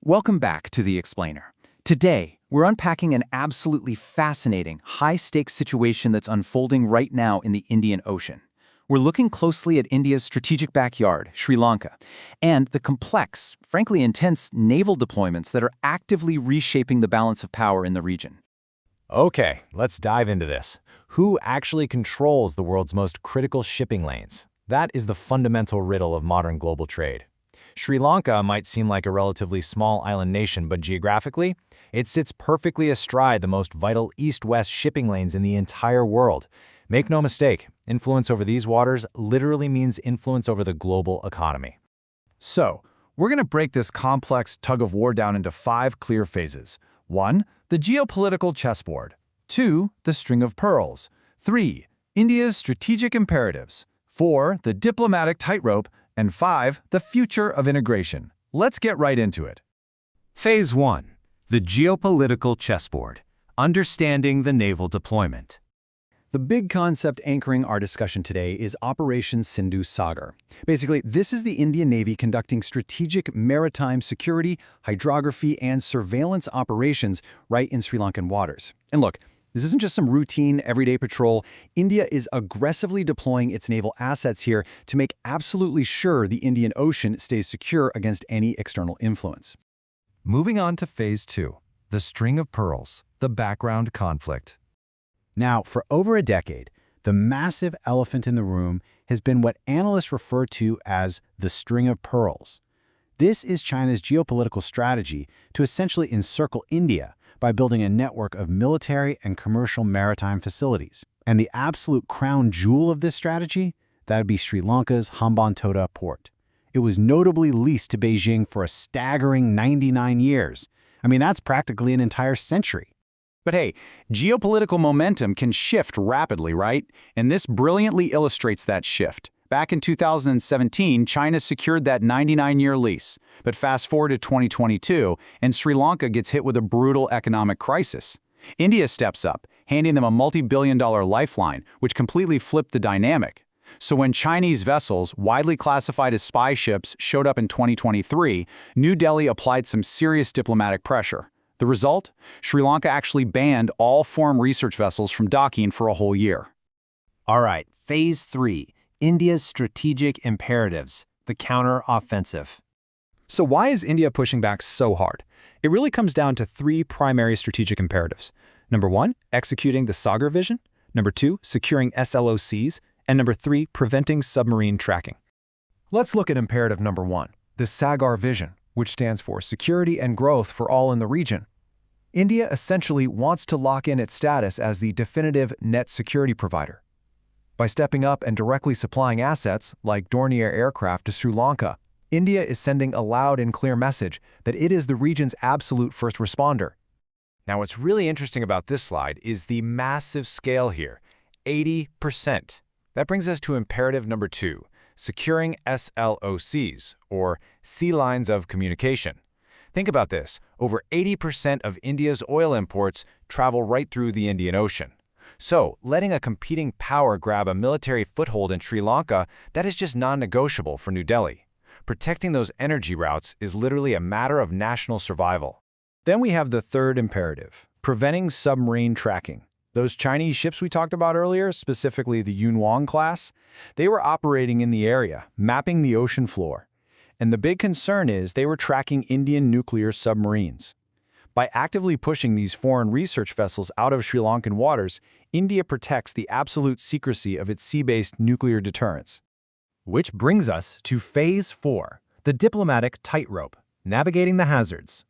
Welcome back to The Explainer. Today, we're unpacking an absolutely fascinating, high-stakes situation that's unfolding right now in the Indian Ocean. We're looking closely at India's strategic backyard, Sri Lanka, and the complex, frankly intense, naval deployments that are actively reshaping the balance of power in the region. Okay, let's dive into this. Who actually controls the world's most critical shipping lanes? That is the fundamental riddle of modern global trade. Sri Lanka might seem like a relatively small island nation, but geographically, it sits perfectly astride the most vital east-west shipping lanes in the entire world. Make no mistake, influence over these waters literally means influence over the global economy. So, we're going to break this complex tug-of-war down into 5 clear phases. 1. The geopolitical chessboard. 2. The string of pearls. 3. India's strategic imperatives. 4. The diplomatic tightrope. And 5. The future of integration. Let's get right into it. Phase 1. The geopolitical chessboard. Understanding the naval deployment. The big concept anchoring our discussion today is Operation Sindhu Sagar. Basically, this is the Indian Navy conducting strategic maritime security, hydrography, and surveillance operations right in Sri Lankan waters. And look, this isn't just some routine, everyday patrol. India is aggressively deploying its naval assets here to make absolutely sure the Indian Ocean stays secure against any external influence. Moving on to Phase 2. The string of pearls. The background conflict. Now, for over a decade, the massive elephant in the room has been what analysts refer to as the string of pearls. This is China's geopolitical strategy to essentially encircle India by building a network of military and commercial maritime facilities. And the absolute crown jewel of this strategy, that would be Sri Lanka's Hambantota port. It was notably leased to Beijing for a staggering 99 years. I mean, that's practically an entire century. But hey, geopolitical momentum can shift rapidly, right? And this brilliantly illustrates that shift. Back in 2017, China secured that 99-year lease. But fast forward to 2022, and Sri Lanka gets hit with a brutal economic crisis. India steps up, handing them a multi-billion-dollar lifeline, which completely flipped the dynamic. So when Chinese vessels, widely classified as spy ships, showed up in 2023, New Delhi applied some serious diplomatic pressure. The result? Sri Lanka actually banned all foreign research vessels from docking for a whole year. All right, Phase 3. India's strategic imperatives. The counter-offensive. So why is India pushing back so hard? It really comes down to 3 primary strategic imperatives. Number 1, executing the Sagar vision. Number 2, securing SLOCs. And number 3, preventing submarine tracking. Let's look at imperative number 1, the Sagar vision, which stands for security and growth for all in the region. India essentially wants to lock in its status as the definitive net security provider. By stepping up and directly supplying assets, like Dornier aircraft to Sri Lanka, India is sending a loud and clear message that it is the region's absolute first responder. Now, what's really interesting about this slide is the massive scale here, 80%. That brings us to imperative number 2, securing SLOCs, or sea lines of communication. Think about this, over 80% of India's oil imports travel right through the Indian Ocean. So, letting a competing power grab a military foothold in Sri Lanka, that is just non-negotiable for New Delhi. Protecting those energy routes is literally a matter of national survival. Then we have the third imperative, preventing submarine tracking. Those Chinese ships we talked about earlier, specifically the Yuan Wang class, they were operating in the area, mapping the ocean floor. And the big concern is they were tracking Indian nuclear submarines. By actively pushing these foreign research vessels out of Sri Lankan waters, India protects the absolute secrecy of its sea-based nuclear deterrence. Which brings us to Phase 4, the diplomatic tightrope, navigating the hazards.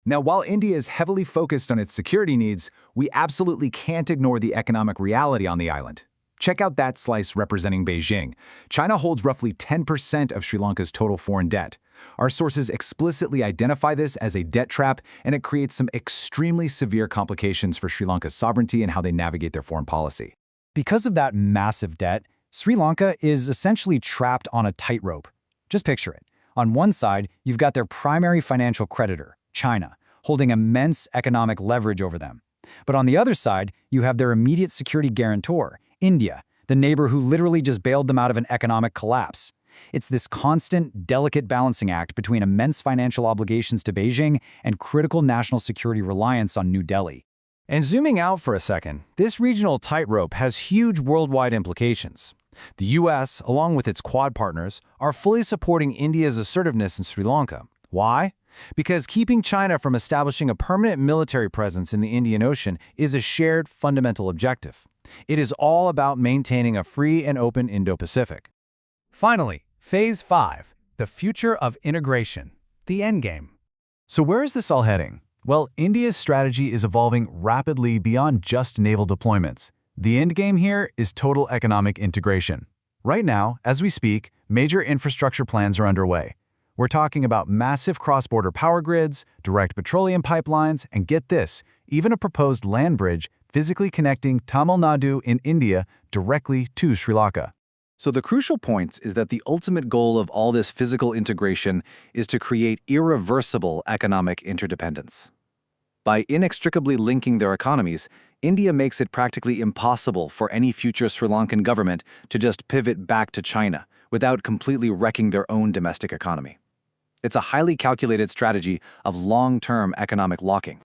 Now, while India is heavily focused on its security needs, we absolutely can't ignore the economic reality on the island. Check out that slice representing Beijing. China holds roughly 10% of Sri Lanka's total foreign debt. Our sources explicitly identify this as a debt trap, and it creates some extremely severe complications for Sri Lanka's sovereignty and how they navigate their foreign policy. Because of that massive debt, Sri Lanka is essentially trapped on a tightrope. Just picture it. On one side, you've got their primary financial creditor, China, holding immense economic leverage over them. But on the other side, you have their immediate security guarantor, India, the neighbor who literally just bailed them out of an economic collapse. It's this constant, delicate balancing act between immense financial obligations to Beijing and critical national security reliance on New Delhi. And zooming out for a second, this regional tightrope has huge worldwide implications. The U.S., along with its Quad partners, are fully supporting India's assertiveness in Sri Lanka. Why? Because keeping China from establishing a permanent military presence in the Indian Ocean is a shared fundamental objective. It is all about maintaining a free and open Indo-Pacific. Finally, Phase 5, the future of integration, the endgame. So where is this all heading? Well, India's strategy is evolving rapidly beyond just naval deployments. The endgame here is total economic integration. Right now, as we speak, major infrastructure plans are underway. We're talking about massive cross-border power grids, direct petroleum pipelines, and get this, even a proposed land bridge physically connecting Tamil Nadu in India directly to Sri Lanka. So the crucial point is that the ultimate goal of all this physical integration is to create irreversible economic interdependence. By inextricably linking their economies, India makes it practically impossible for any future Sri Lankan government to just pivot back to China without completely wrecking their own domestic economy. It's a highly calculated strategy of long-term economic locking.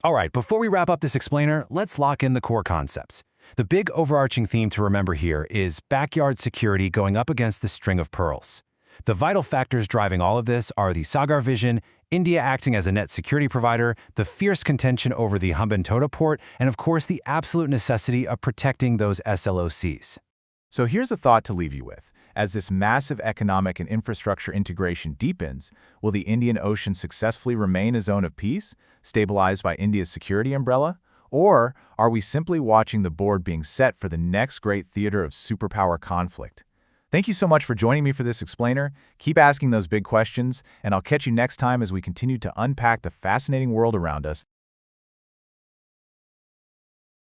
All right, before we wrap up this explainer, let's lock in the core concepts. The big overarching theme to remember here is backyard security going up against the string of pearls. The vital factors driving all of this are the Sagar vision, India acting as a net security provider, the fierce contention over the Hambantota port, and of course the absolute necessity of protecting those SLOCs. So here's a thought to leave you with. As this massive economic and infrastructure integration deepens, will the Indian Ocean successfully remain a zone of peace, stabilized by India's security umbrella? Or are we simply watching the board being set for the next great theater of superpower conflict? Thank you so much for joining me for this explainer. Keep asking those big questions, and I'll catch you next time as we continue to unpack the fascinating world around us.